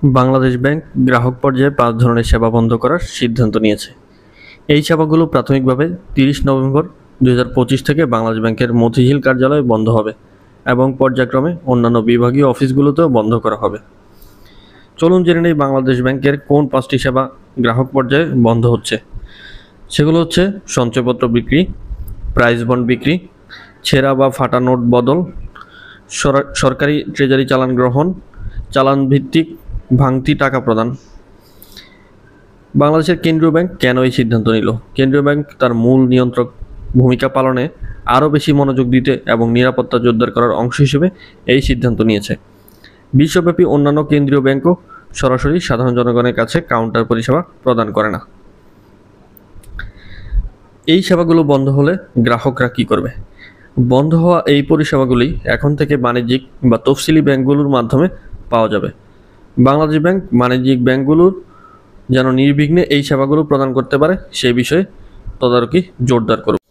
Bangladesh bank গ্রাহক পর্যায়ে ৫ ধরনের সেবা বন্ধ করার সিদ্ধান্ত নিয়েছে। এই সেবাগুলো প্রাথমিকভাবে ৩০ নভেম্বর ২০২৫ থেকে বাংলাদেশ ব্যাংকের মতিঝিল কার্যালয়ে বন্ধ হবে এবং পর্যায়ক্রমে অন্যান্য বিভাগীয় অফিসগুলোতেও বন্ধ করা হবে। চলুন জেনে নেই বাংলাদেশ ব্যাংকের কোন ৫টি সেবা গ্রাহক পর্যায়ে বন্ধ হচ্ছে। সেগুলো হচ্ছে সঞ্চয়পত্র বিক্রি, প্রাইজ বন্ড বিক্রি, ছেঁড়া বা ফাটা নোট বদল, সরকারি ট্রেজারি চালান গ্রহণ, চালান ভিত্তিক ভাঙতি টাকা প্রদান। বাংলাদেশের কেন্দ্রীয় ব্যাংক কেন এই সিদ্ধান্ত নিল? কেন্দ্রীয় ব্যাংক তার মূল নিয়ন্ত্রক ভূমিকা পালনে আরও বেশি মনোযোগ দিতে এবং নিরাপত্তা জোরদার করার অংশ হিসেবে এই সিদ্ধান্ত নিয়েছে। বিশ্বব্যাপী অন্যান্য কেন্দ্রীয় ব্যাংকও সরাসরি সাধারণ জনগণের কাছে কাউন্টার পরিষেবা প্রদান করে না। এই সেবাগুলো বন্ধ হলে গ্রাহকরা কী করবে? বন্ধ হওয়া এই পরিষেবাগুলি এখন থেকে বাণিজ্যিক বা তফসিলি ব্যাংকগুলোর মাধ্যমে পাওয়া যাবে। বাংলাদেশ ব্যাংক বাণিজ্যিক ব্যাংকগুলোর যেন নির্বিঘ্নে এই সেবাগুলো প্রদান করতে পারে সেই বিষয়ে তদারকি জোরদার করবে।